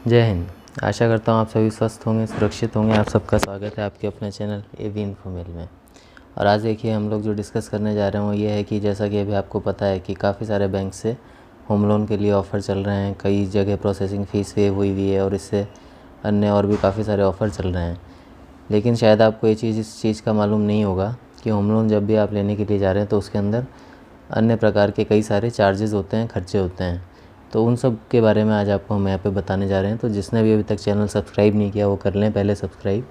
जय हिंद। आशा करता हूँ आप सभी स्वस्थ होंगे, सुरक्षित होंगे। आप सबका स्वागत है आपके अपने चैनल एवी इन्फोमेल में। और आज देखिए हम लोग जो डिस्कस करने जा रहे हैं वो ये है कि जैसा कि अभी आपको पता है कि काफ़ी सारे बैंक से होम लोन के लिए ऑफ़र चल रहे हैं। कई जगह प्रोसेसिंग फ़ीस वेव हुई हुई है और इससे अन्य और भी काफ़ी सारे ऑफ़र चल रहे हैं। लेकिन शायद आपको ये चीज़ इस चीज़ का मालूम नहीं होगा कि होम लोन जब भी आप लेने के लिए जा रहे हैं तो उसके अंदर अन्य प्रकार के कई सारे चार्जेस होते हैं, खर्चे होते हैं। तो उन सब के बारे में आज आपको हम यहाँ पे बताने जा रहे हैं। तो जिसने भी अभी तक चैनल सब्सक्राइब नहीं किया वो कर लें पहले सब्सक्राइब,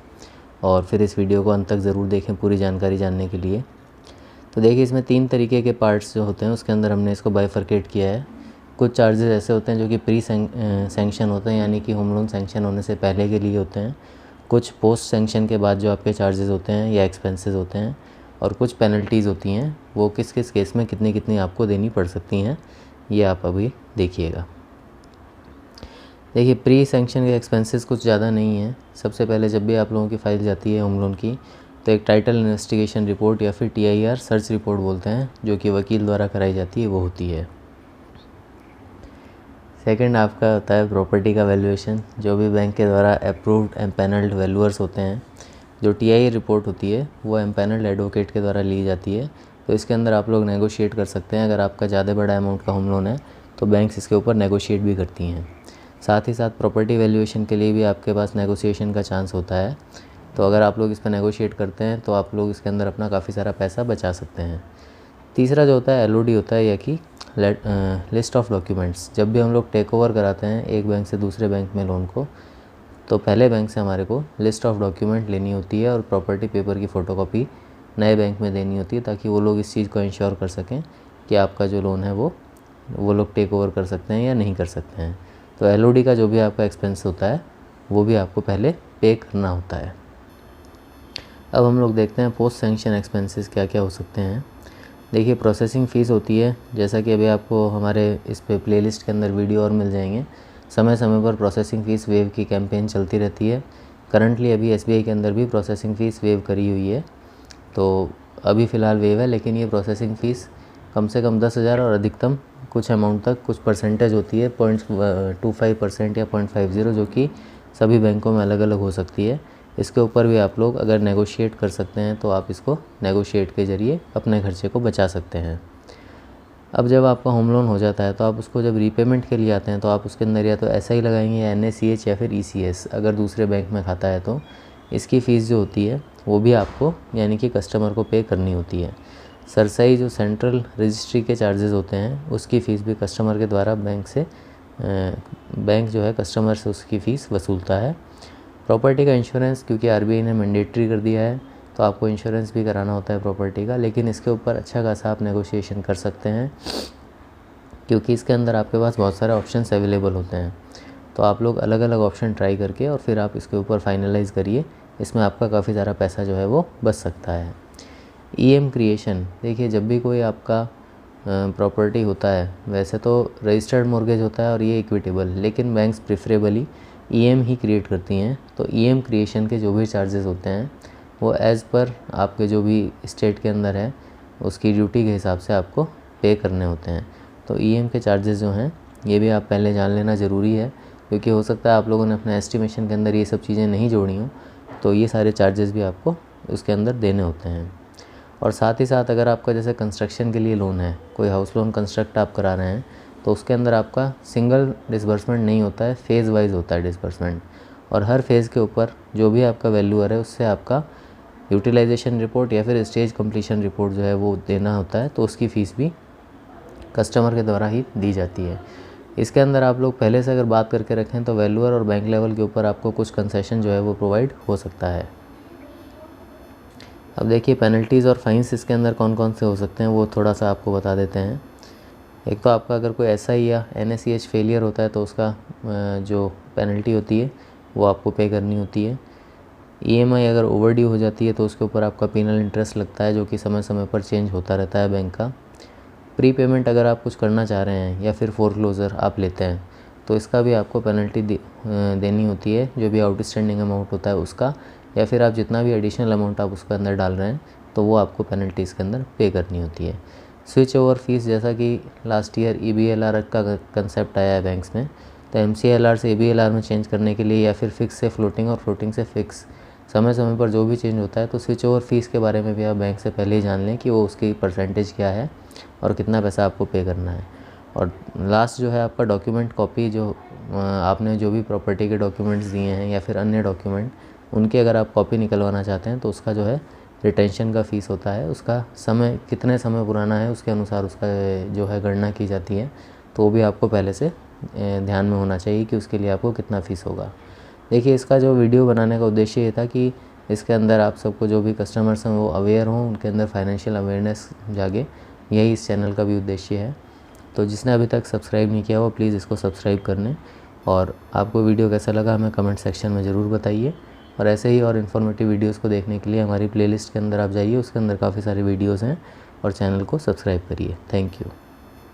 और फिर इस वीडियो को अंत तक ज़रूर देखें पूरी जानकारी जानने के लिए। तो देखिए इसमें 3 तरीके के पार्ट्स जो होते हैं उसके अंदर हमने इसको बाइफरकेट किया है। कुछ चार्जेस ऐसे होते हैं जो कि प्री सैंक्शन होते हैं, यानी कि होम लोन सैंक्शन होने से पहले के लिए होते हैं। कुछ पोस्ट सैंक्शन के बाद जो आपके चार्जेस होते हैं या एक्सपेंसेस होते हैं, और कुछ पेनल्टीज़ होती हैं, वो किस किस केस में कितनी कितनी आपको देनी पड़ सकती हैं, ये आप अभी देखिएगा। देखिए प्री सैंक्शन के एक्सपेंसेस कुछ ज़्यादा नहीं है। सबसे पहले जब भी आप लोगों की फ़ाइल जाती है होम लोन की, तो एक टाइटल इन्वेस्टिगेशन रिपोर्ट या फिर TIR सर्च रिपोर्ट बोलते हैं, जो कि वकील द्वारा कराई जाती है, वो होती है। सेकंड आपका होता है प्रॉपर्टी का वैल्यूएशन, जो भी बैंक के द्वारा अप्रूव्ड एम्पैनल्ड वैल्यूअर्स होते हैं। जो TIR रिपोर्ट होती है वो एम्पैनल्ड एडवोकेट के द्वारा ली जाती है। तो इसके अंदर आप लोग नेगोशिएट कर सकते हैं। अगर आपका ज़्यादा बड़ा अमाउंट का होम लोन है तो बैंक्स इसके ऊपर नेगोशिएट भी करती हैं। साथ ही साथ प्रॉपर्टी वैल्यूएशन के लिए भी आपके पास नेगोशिएशन का चांस होता है। तो अगर आप लोग इस पर नेगोशिएट करते हैं तो आप लोग इसके अंदर अपना काफ़ी सारा पैसा बचा सकते हैं। तीसरा जो होता है LOD होता है, या कि लिस्ट ऑफ डॉक्यूमेंट्स। जब भी हम लोग टेक ओवर कराते हैं एक बैंक से दूसरे बैंक में लोन को, तो पहले बैंक से हमारे को लिस्ट ऑफ डॉक्यूमेंट लेनी होती है और प्रॉपर्टी पेपर की फ़ोटोकॉपी नए बैंक में देनी होती है, ताकि वो लोग इस चीज़ को इंश्योर कर सकें कि आपका जो लोन है वो लोग टेक ओवर कर सकते हैं या नहीं कर सकते हैं। तो LOD का जो भी आपका एक्सपेंस होता है वो भी आपको पहले पे करना होता है। अब हम लोग देखते हैं पोस्ट सैंक्शन एक्सपेंसेस क्या क्या हो सकते हैं। देखिए प्रोसेसिंग फ़ीस होती है, जैसा कि अभी आपको हमारे इस पे प्लेलिस्ट के अंदर वीडियो और मिल जाएंगे। समय समय पर प्रोसेसिंग फ़ीस वेव की कैंपेन चलती रहती है। करंटली अभी SBI के अंदर भी प्रोसेसिंग फ़ीस वेव करी हुई है। तो अभी फ़िलहाल वेव है, लेकिन ये प्रोसेसिंग फ़ीस कम से कम 10,000 और अधिकतम कुछ अमाउंट तक कुछ परसेंटेज होती है 0.25% या 0.50, जो कि सभी बैंकों में अलग अलग हो सकती है। इसके ऊपर भी आप लोग अगर नेगोशिएट कर सकते हैं तो आप इसको नेगोशिएट के ज़रिए अपने खर्चे को बचा सकते हैं। अब जब आपका होम लोन हो जाता है तो आप उसको जब रीपेमेंट के लिए आते हैं तो आप उसके अंदर या तो SI लगाएंगे या NACH या फिर ECS, अगर दूसरे बैंक में खाता है तो इसकी फ़ीस जो होती है वो भी आपको, यानी कि कस्टमर को पे करनी होती है। सरसाई जो सेंट्रल रजिस्ट्री के चार्जेस होते हैं उसकी फ़ीस भी कस्टमर के द्वारा बैंक जो है कस्टमर से उसकी फ़ीस वसूलता है। प्रॉपर्टी का इंश्योरेंस, क्योंकि RBI ने मैंडेटरी कर दिया है तो आपको इंश्योरेंस भी कराना होता है प्रॉपर्टी का, लेकिन इसके ऊपर अच्छा खासा आप नेगोशिएशन कर सकते हैं, क्योंकि इसके अंदर आपके पास बहुत सारे ऑप्शंस अवेलेबल होते हैं। तो आप लोग अलग अलग ऑप्शन ट्राई करके और फिर आप इसके ऊपर फाइनलाइज़ करिए। इसमें आपका काफ़ी सारा पैसा जो है वो बच सकता है। EM क्रिएशन, देखिए जब भी कोई आपका प्रॉपर्टी होता है, वैसे तो रजिस्टर्ड मॉर्गेज होता है और ये इक्विटेबल, लेकिन बैंक्स प्रेफरेबली EM ही क्रिएट करती हैं। तो EM क्रिएशन के जो भी चार्जेस होते हैं वो एज़ पर आपके जो भी स्टेट के अंदर है उसकी ड्यूटी के हिसाब से आपको पे करने होते हैं। तो EM के चार्जेस जो हैं ये भी आप पहले जान लेना ज़रूरी है, क्योंकि हो सकता है आप लोगों ने अपने एस्टिमेशन के अंदर ये सब चीज़ें नहीं जोड़ी हों, तो ये सारे चार्जेस भी आपको उसके अंदर देने होते हैं। और साथ ही साथ अगर आपका जैसे कंस्ट्रक्शन के लिए लोन है, कोई हाउस लोन कंस्ट्रक्ट आप करा रहे हैं, तो उसके अंदर आपका सिंगल डिसबर्समेंट नहीं होता है, फ़ेज़ वाइज होता है डिसबर्समेंट। और हर फेज़ के ऊपर जो भी आपका वैल्यूअर है उससे आपका यूटिलाइजेशन रिपोर्ट या फिर स्टेज कंप्लीशन रिपोर्ट जो है वो देना होता है। तो उसकी फ़ीस भी कस्टमर के द्वारा ही दी जाती है। इसके अंदर आप लोग पहले से अगर बात करके रखें तो वैल्यूअर और बैंक लेवल के ऊपर आपको कुछ कंसेशन जो है वो प्रोवाइड हो सकता है। अब देखिए पेनल्टीज़ और फाइन्स इसके अंदर कौन कौन से हो सकते हैं वो थोड़ा सा आपको बता देते हैं। एक तो आपका अगर कोई SI या NACH फेलियर होता है तो उसका जो पेनल्टी होती है वो आपको पे करनी होती है। EMI अगर ओवरड्यू हो जाती है तो उसके ऊपर आपका पेनल इंटरेस्ट लगता है, जो कि समय समय पर चेंज होता रहता है बैंक का। प्री पेमेंट अगर आप कुछ करना चाह रहे हैं या फिर फोरक्लोज़र आप लेते हैं तो इसका भी आपको पेनल्टी देनी होती है, जो भी आउटस्टैंडिंग अमाउंट होता है उसका, या फिर आप जितना भी एडिशनल अमाउंट आप उसके अंदर डाल रहे हैं तो वो आपको पेनल्टी इसके अंदर पे करनी होती है। स्विच ओवर फीस, जैसा कि लास्ट ईयर EBLR का कंसेप्ट आया है बैंक्स में, तो MCLR से ABLR में चेंज करने के लिए या फिर फ़िक्स से फ्लोटिंग और फ्लोटिंग से फ़िक्स समय समय पर जो भी चेंज होता है, तो स्विच ओवर फ़ीस के बारे में भी आप बैंक से पहले ही जान लें कि वो उसकी परसेंटेज क्या है और कितना पैसा आपको पे करना है। और लास्ट जो है आपका डॉक्यूमेंट कॉपी, जो आपने जो भी प्रॉपर्टी के डॉक्यूमेंट्स दिए हैं या फिर अन्य डॉक्यूमेंट, उनकी अगर आप कॉपी निकलवाना चाहते हैं तो उसका जो है रिटेंशन का फ़ीस होता है। उसका समय कितने समय पुराना है उसके अनुसार उसका जो है गणना की जाती है, तो वो भी आपको पहले से ध्यान में होना चाहिए कि उसके लिए आपको कितना फ़ीस होगा। देखिए, इसका जो वीडियो बनाने का उद्देश्य ये था कि इसके अंदर आप सबको जो भी कस्टमर्स हैं वो अवेयर हों, उनके अंदर फाइनेंशियल अवेयरनेस जागे, यही इस चैनल का भी उद्देश्य है। तो जिसने अभी तक सब्सक्राइब नहीं किया वो प्लीज़ इसको सब्सक्राइब कर लें। और आपको वीडियो कैसा लगा हमें कमेंट सेक्शन में ज़रूर बताइए। और ऐसे ही और इन्फॉर्मेटिव वीडियोस को देखने के लिए हमारी प्लेलिस्ट के अंदर आप जाइए, उसके अंदर काफ़ी सारी वीडियोस हैं, और चैनल को सब्सक्राइब करिए। Thank you.